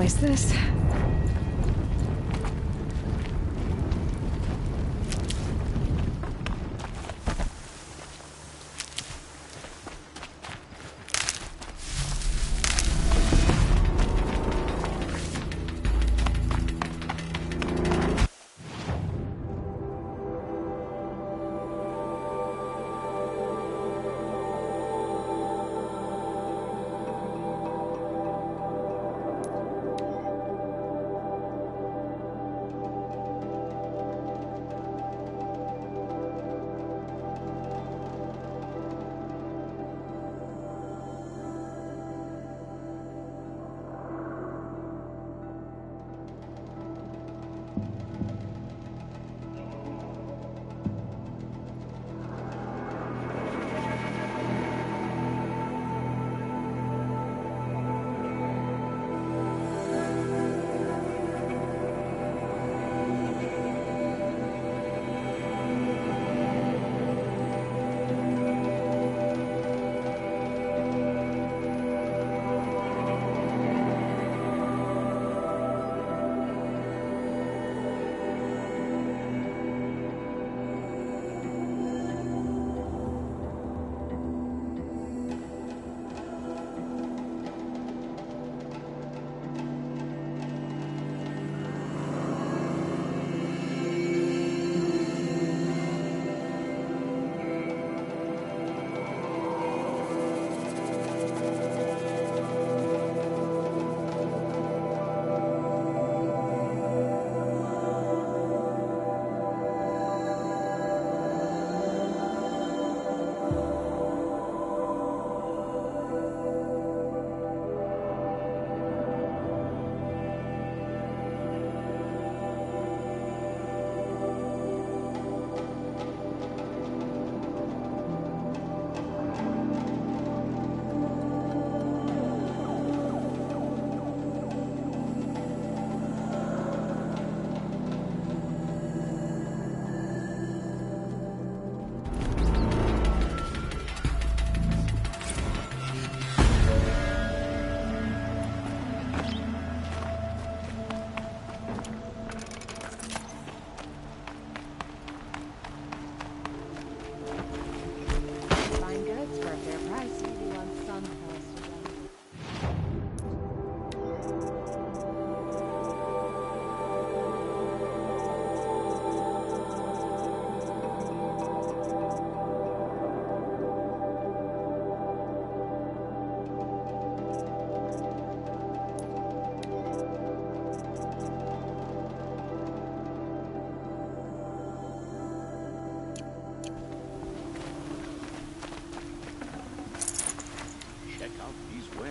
Twice this?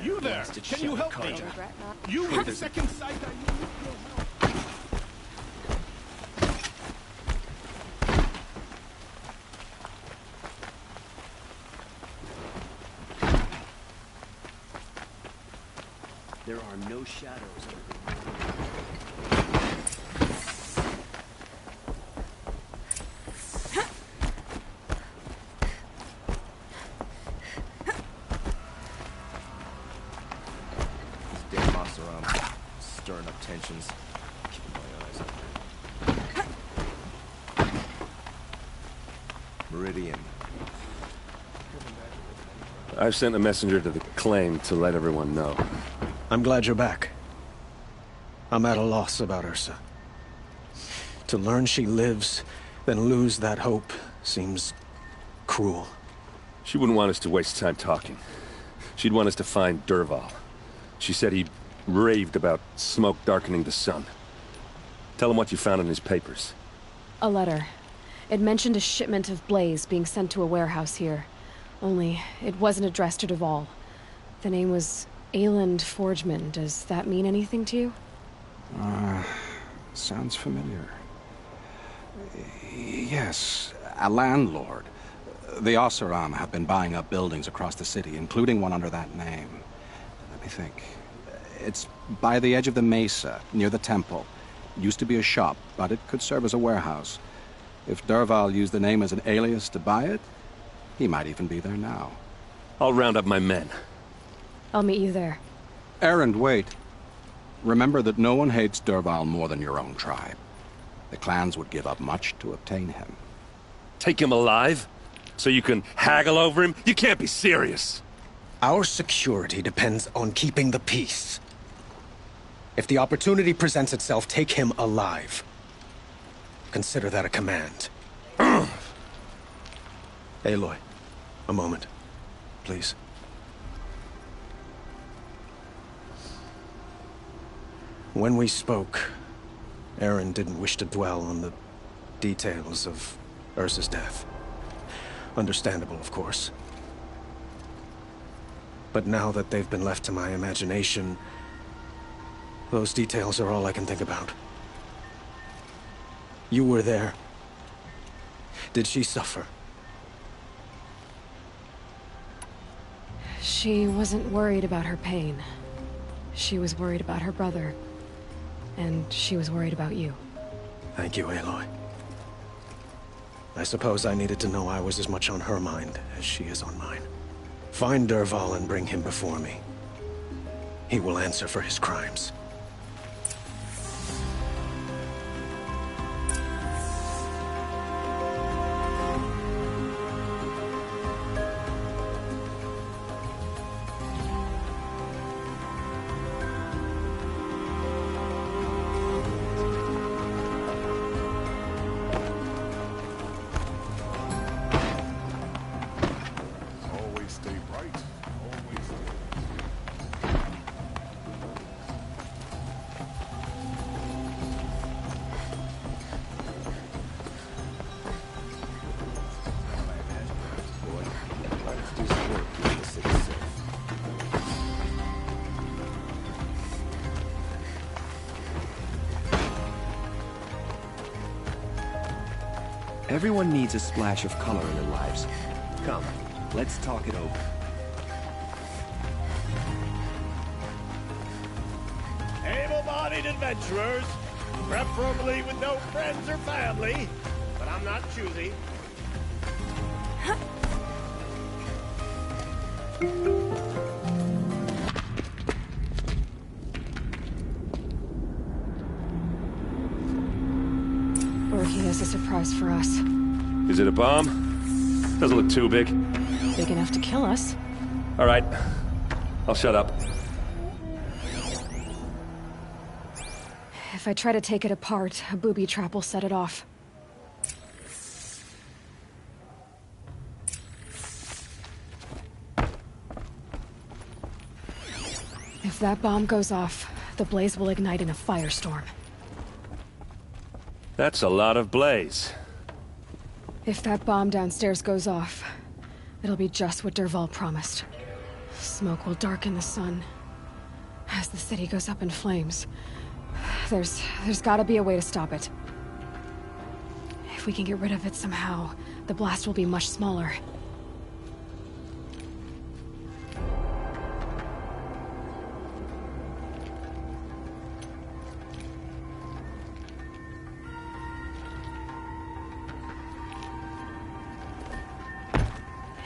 You there! Can you help me? You with the second sight, I need your help. There are no shadows under the stirring up tensions. Keeping my eyes open. Meridian. I've sent a messenger to the claim to let everyone know. I'm glad you're back. I'm at a loss about Ursa. To learn she lives, then lose that hope, seems cruel. She wouldn't want us to waste time talking. She'd want us to find Dervahl. She said he raved about smoke darkening the sun. Tell him what you found in his papers. A letter. It mentioned a shipment of blaze being sent to a warehouse here. Only, it wasn't addressed to Dervahl. The name was Ayland Forgeman. Does that mean anything to you? Sounds familiar. Yes, a landlord. The Oseram have been buying up buildings across the city, including one under that name. Let me think. It's by the edge of the mesa, near the temple. Used to be a shop, but it could serve as a warehouse. If Dervahl used the name as an alias to buy it, he might even be there now. I'll round up my men. I'll meet you there. Erend, wait. Remember that no one hates Dervahl more than your own tribe. The clans would give up much to obtain him. Take him alive? So you can haggle over him? You can't be serious. Our security depends on keeping the peace. If the opportunity presents itself, take him alive. Consider that a command. Aloy, a moment, please. When we spoke, Aaron didn't wish to dwell on the details of Ursa's death. Understandable, of course. But now that they've been left to my imagination, those details are all I can think about. You were there. Did she suffer? She wasn't worried about her pain. She was worried about her brother. And she was worried about you. Thank you, Aloy. I suppose I needed to know I was as much on her mind as she is on mine. Find Dervahl and bring him before me. He will answer for his crimes. Everyone needs a splash of color in their lives. Come, let's talk it over. Able-bodied adventurers, preferably with no friends or family, but I'm not choosy. He has a surprise for us. Is it a bomb? Doesn't look too big. Big enough to kill us. All right. I'll shut up. If I try to take it apart, a booby trap will set it off. If that bomb goes off, the blaze will ignite in a firestorm. That's a lot of blaze. If that bomb downstairs goes off, it'll be just what Dervahl promised. Smoke will darken the sun. As the city goes up in flames, there's gotta be a way to stop it. If we can get rid of it somehow, the blast will be much smaller.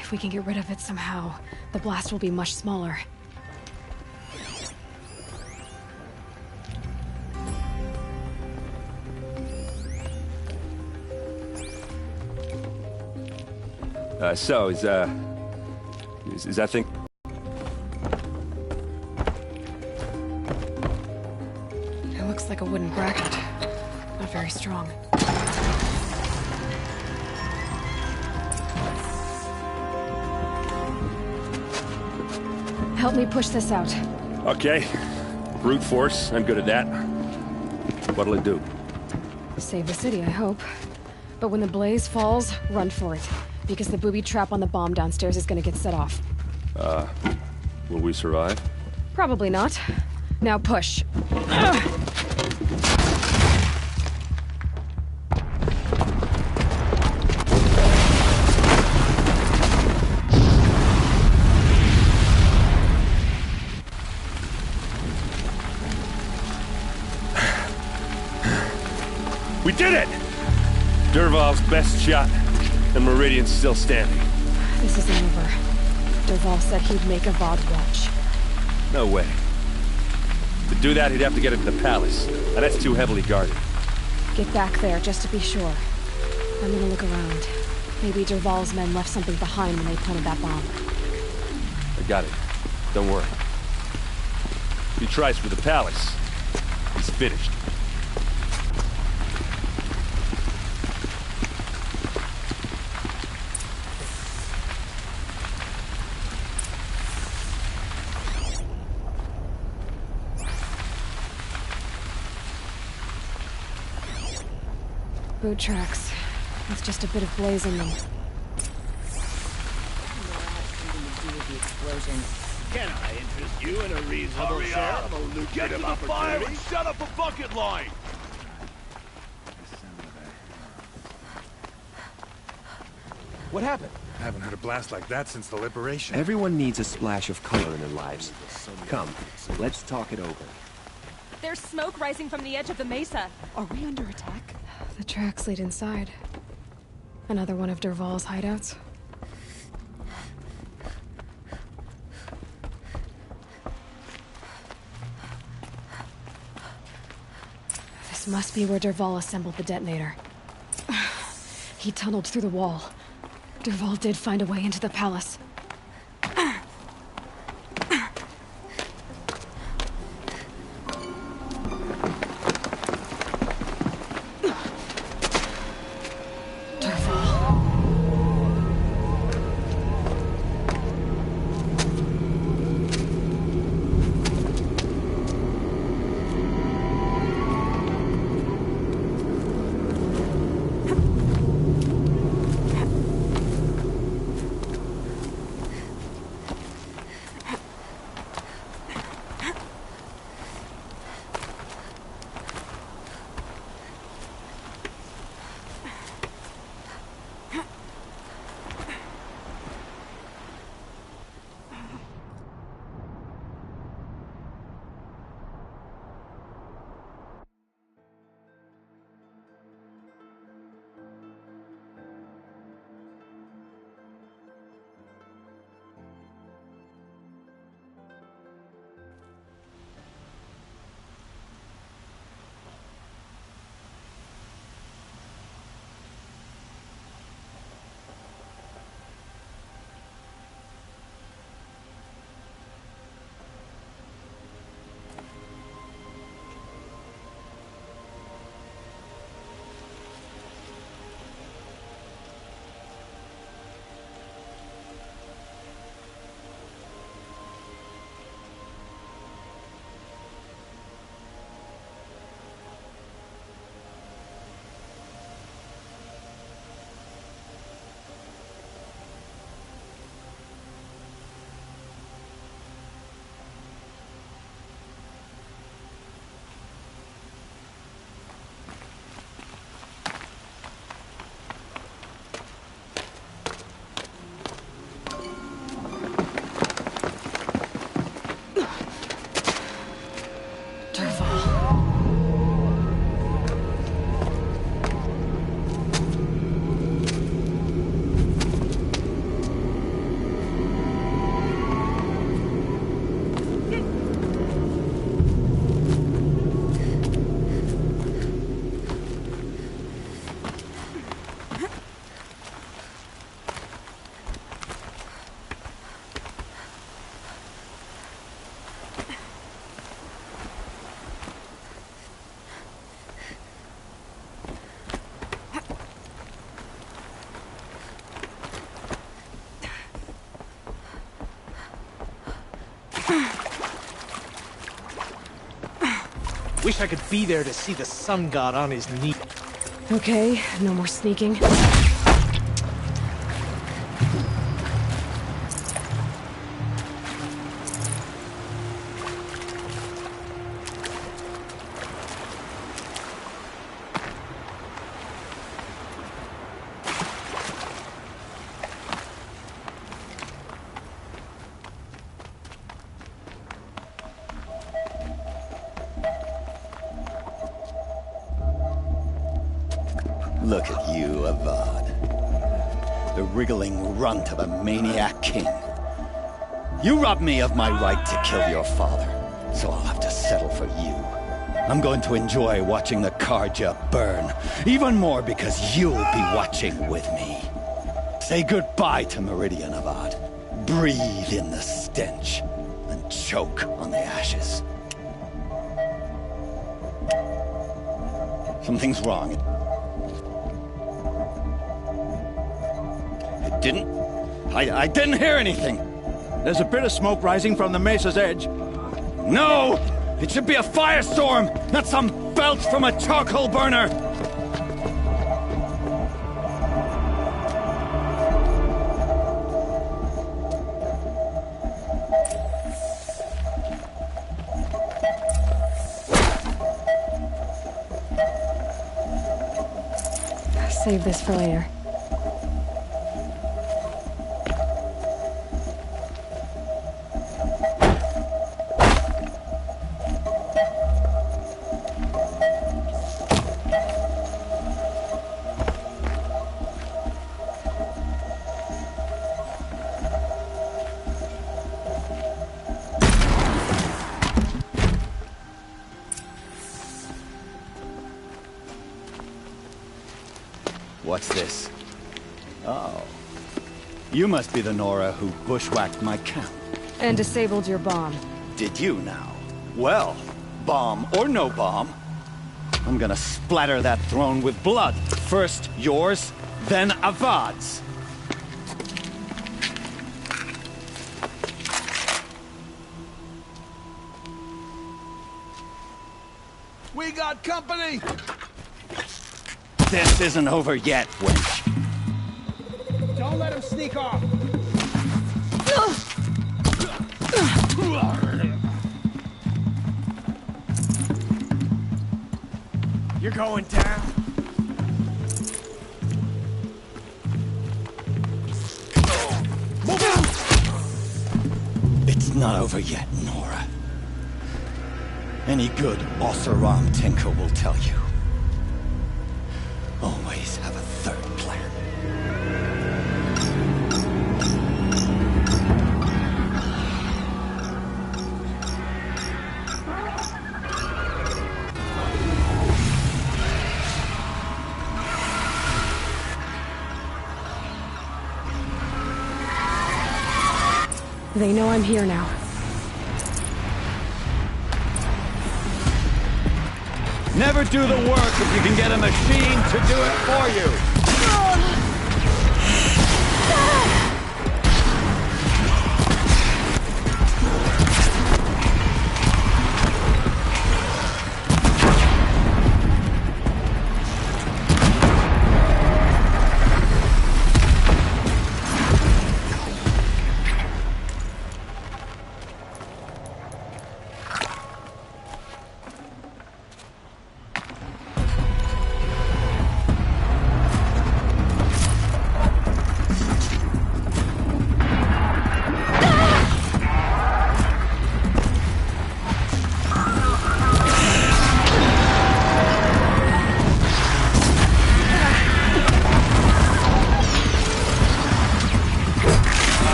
If we can get rid of it somehow, the blast will be much smaller. So, is that thing... It looks like a wooden bracket. Not very strong. Help me push this out. Okay. Brute force, I'm good at that. What'll it do? Save the city, I hope. But when the blaze falls, run for it. Because the booby trap on the bomb downstairs is gonna get set off. Will we survive? Probably not. Now push. We did it! Dervahl's best shot, and Meridian's still standing. This isn't over. Dervahl said he'd make a VOD watch. No way. To do that, he'd have to get into the palace, and that's too heavily guarded. Get back there, just to be sure. I'm gonna look around. Maybe Dervahl's men left something behind when they planted that bomb. I got it. Don't worry. If he tries for the palace, he's finished. Boot tracks, with just a bit of blaze in them. Can I interest you in a reasonable share of a lucrative opportunity? Shut up a bucket line! What happened? I haven't heard a blast like that since the liberation. Everyone needs a splash of color in their lives. Come, let's talk it over. There's smoke rising from the edge of the mesa. Are we under attack? The tracks lead inside. Another one of Dervahl's hideouts. This must be where Dervahl assembled the detonator. He tunneled through the wall. Dervahl did find a way into the palace. Wish I could be there to see the sun god on his knee. Okay, no more sneaking. Look at you, Avad. The wriggling runt of a maniac king. You robbed me of my right to kill your father. so I'll have to settle for you. I'm going to enjoy watching the Karja burn, even more because you'll be watching with me. Say goodbye to Meridian, Avad. Breathe in the stench, and choke on the ashes. Something's wrong. I didn't hear anything. There's a bit of smoke rising from the mesa's edge. No! It should be a firestorm, not some belch from a charcoal burner! Save this for later. What's this? Oh. You must be the Nora who bushwhacked my camp. And disabled your bomb. Did you now? Well, bomb or no bomb, I'm gonna splatter that throne with blood. First yours, then Avad's. We got company! This isn't over yet, wench. Don't let him sneak off! You're going down. It's not over yet, Nora. Any good Oseram tinker will tell you. Always have a third plan. They know I'm here now. Never do the work if you can get a machine to do it for you.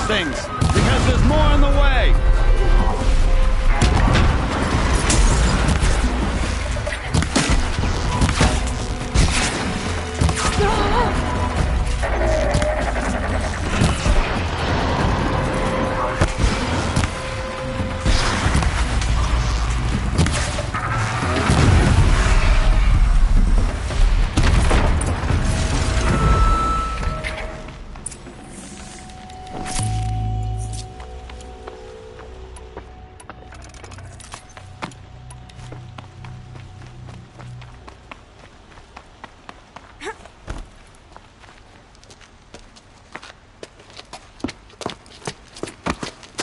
Things, because there's more on the way.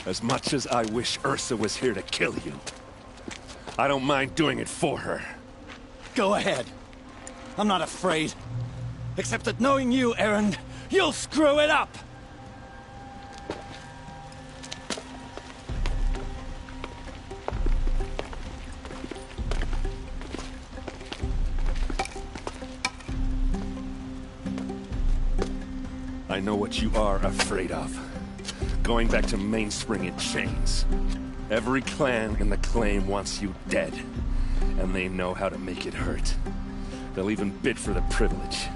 As much as I wish Ursa was here to kill you, I don't mind doing it for her. Go ahead. I'm not afraid. Except that knowing you, Erend, you'll screw it up! I know what you are afraid of. Going back to Mainspring in chains. Every clan in the claim wants you dead. And they know how to make it hurt. They'll even bid for the privilege.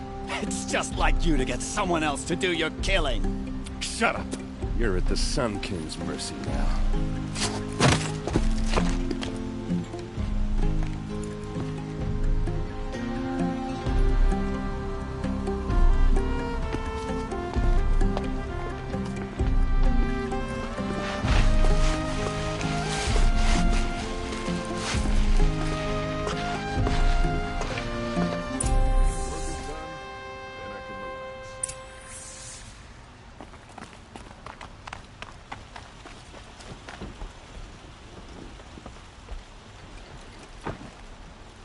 It's just like you to get someone else to do your killing. Shut up! You're at the Sun King's mercy now.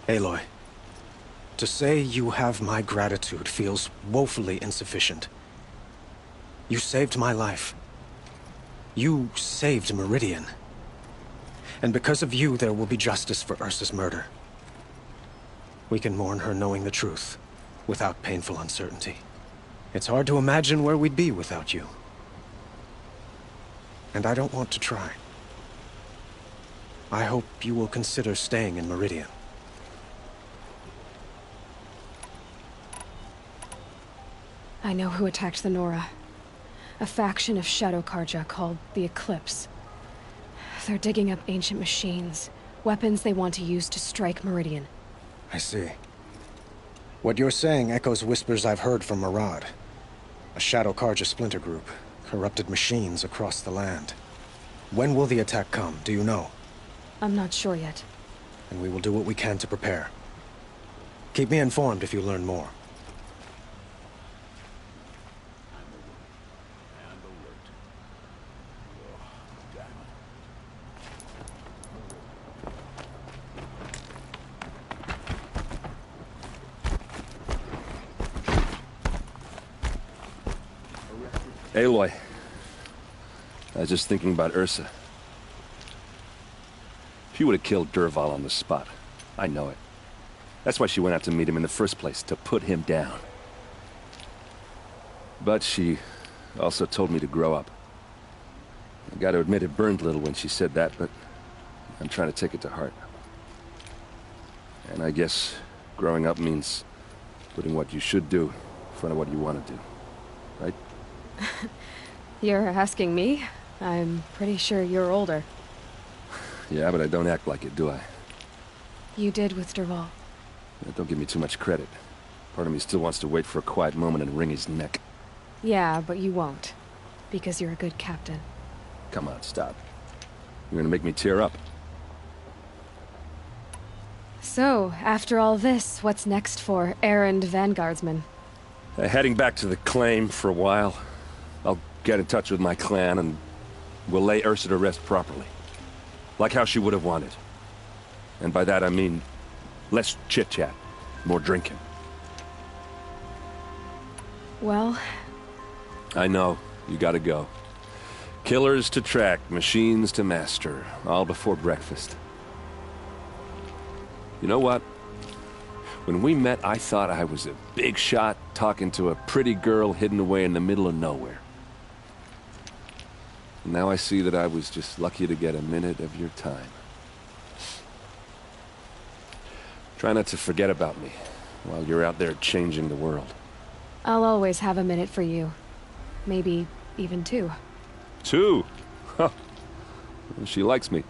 Aloy, to say you have my gratitude feels woefully insufficient. You saved my life. You saved Meridian. And because of you, there will be justice for Ursa's murder. We can mourn her knowing the truth, without painful uncertainty. It's hard to imagine where we'd be without you. And I don't want to try. I hope you will consider staying in Meridian. I know who attacked the Nora. A faction of Shadow Karja called the Eclipse. They're digging up ancient machines, weapons they want to use to strike Meridian. I see. What you're saying echoes whispers I've heard from Murad. A Shadow Karja splinter group, corrupted machines across the land. When will the attack come, do you know? I'm not sure yet. And we will do what we can to prepare. Keep me informed if you learn more. Aloy, I was just thinking about Ursa. She would have killed Dervahl on the spot. I know it. That's why she went out to meet him in the first place, to put him down. But she also told me to grow up. I gotta admit it burned a little when she said that, but I'm trying to take it to heart. And I guess growing up means putting what you should do in front of what you want to do, right? You're asking me? I'm pretty sure you're older. Yeah, but I don't act like it, do I? You did with Dervahl. Yeah, don't give me too much credit. Part of me still wants to wait for a quiet moment and wring his neck. Yeah, but you won't. Because you're a good captain. Come on, stop. You're gonna make me tear up. So, after all this, what's next for Erend Vanguardsman? Heading back to the claim for a while. I'll get in touch with my clan and we'll lay Ursa to rest properly. Like how she would have wanted. And by that I mean less chit-chat, more drinking. Well... I know, you gotta go. Killers to track, machines to master, all before breakfast. You know what? When we met, I thought I was a big shot talking to a pretty girl hidden away in the middle of nowhere. And now I see that I was just lucky to get a minute of your time. Try not to forget about me while you're out there changing the world. I'll always have a minute for you. Maybe even two. Two? Huh. She likes me.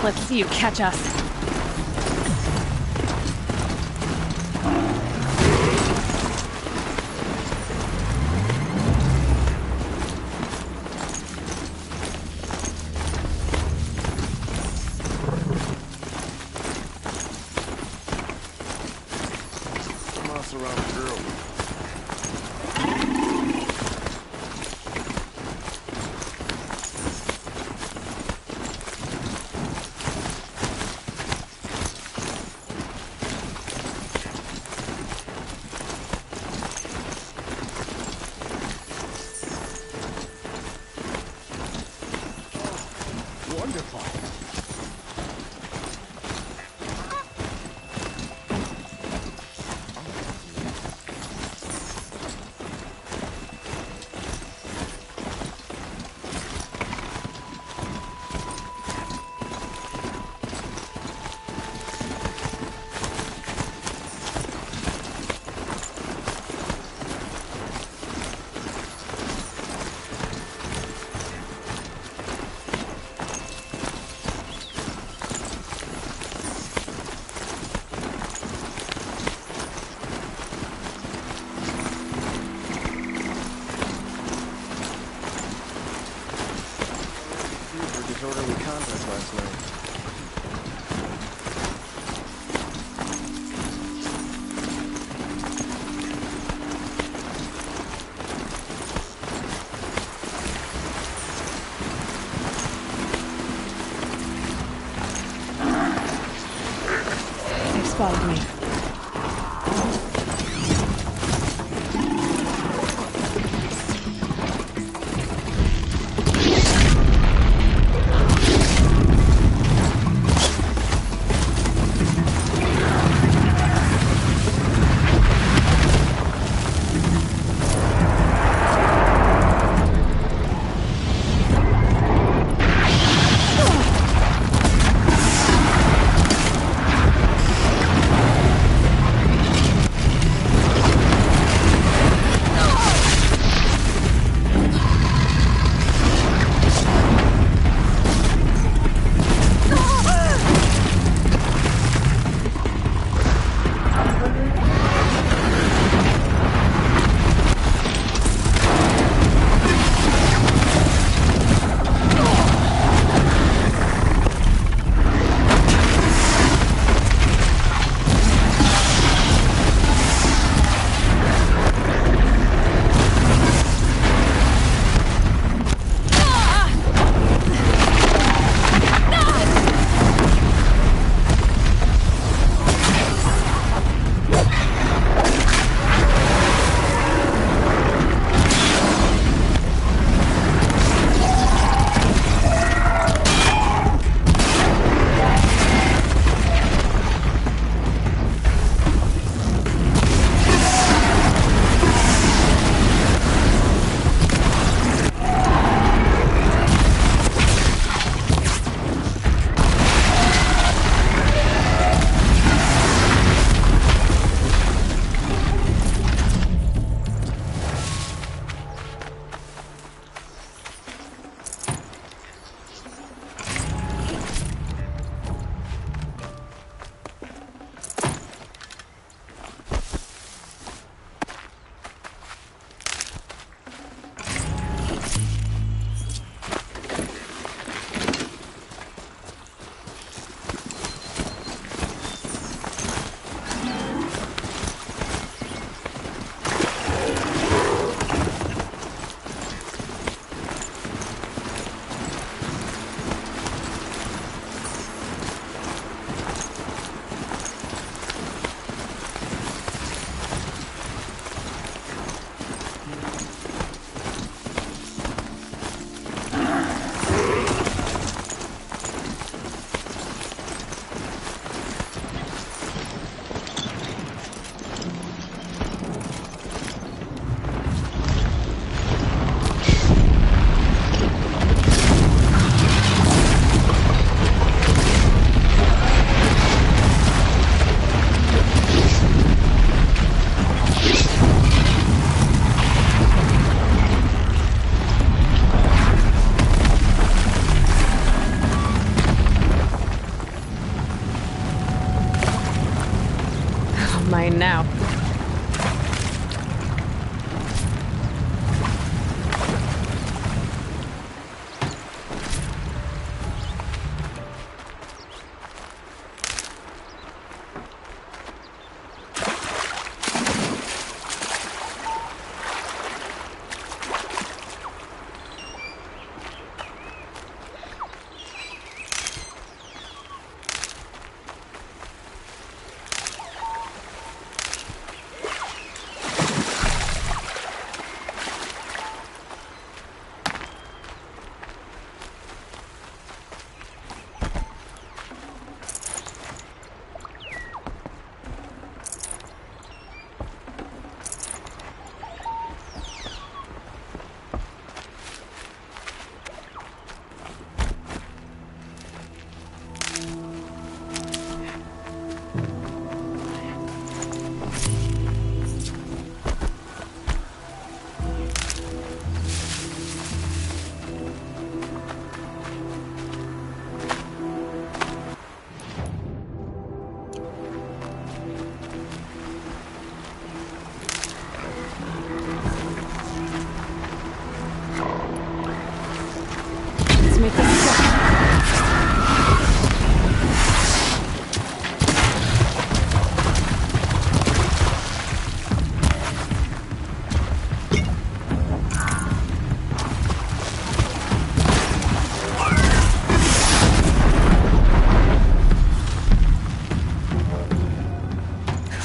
Let's see you catch us. Disorderly conduct last night. They've spotted me. mine now.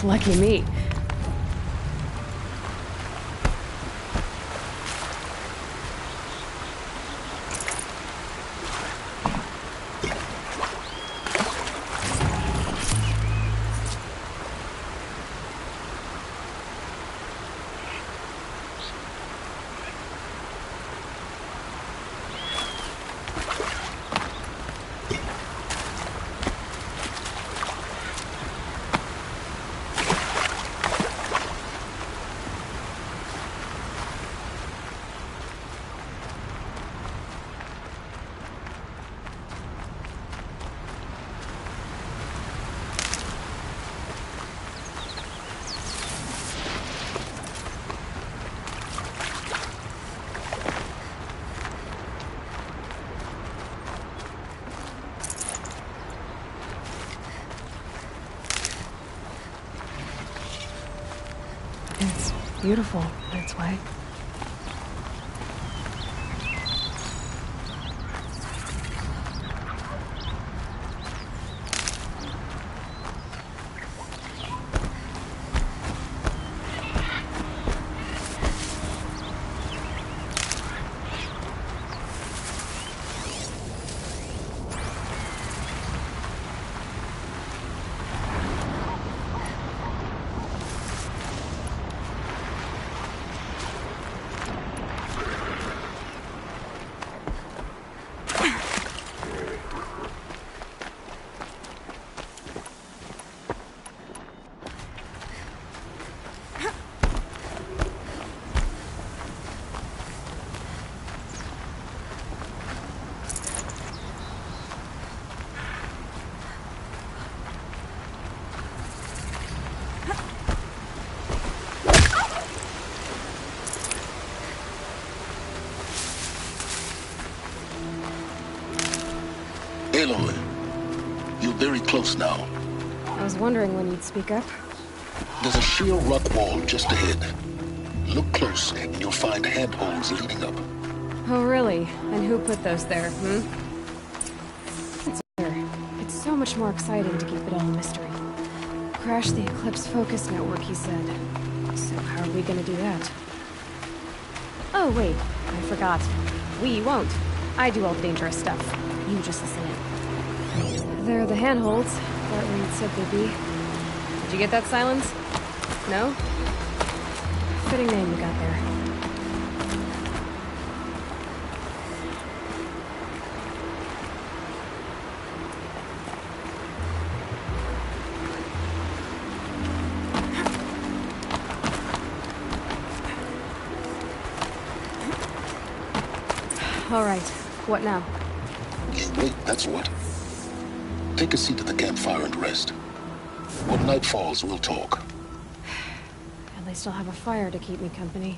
Lucky me. It's beautiful, that's why. Aloy, you're very close now. I was wondering when you'd speak up. There's a sheer rock wall just ahead. Look close and you'll find handholds leading up. Oh, really? And who put those there, It's so much more exciting to keep it all a mystery. Crash the Eclipse focus network, he said. So how are we gonna do that? Oh, wait. I forgot. We won't. I do all the dangerous stuff. You just listen in. There are the handholds. Right where you'd said they'd be. Did you get that, Silence? No? Fitting name you got there. All right. What now? Wait, that's what. Take a seat at the campfire and rest. When night falls, we'll talk. they still have a fire to keep me company.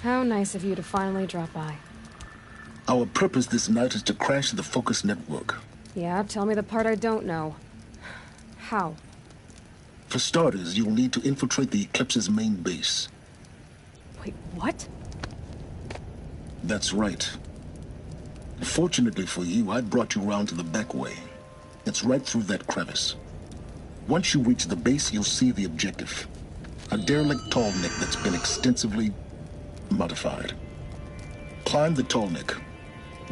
How nice of you to finally drop by. Our purpose this night is to crash the Focus network. Yeah, tell me the part I don't know. How? For starters, you'll need to infiltrate the Eclipse's main base. Wait, what? That's right. Fortunately for you, I brought you around to the back way. It's right through that crevice. Once you reach the base, you'll see the objective. A derelict tall neck that's been extensively modified. Climb the tall neck.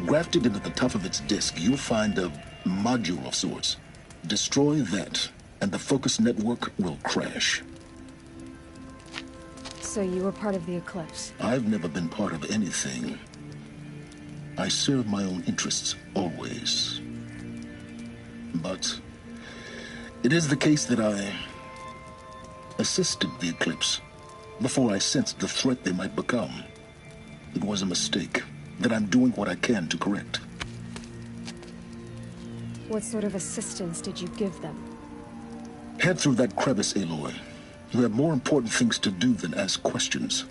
Grafted into the top of its disk, you'll find a module of sorts. Destroy that, and the Focus network will crash. So you were part of the Eclipse? I've never been part of anything. I serve my own interests, always. But it is the case that I assisted the Eclipse before I sensed the threat they might become. It was a mistake that I'm doing what I can to correct. What sort of assistance did you give them? Head through that crevice, Aloy. You have more important things to do than ask questions.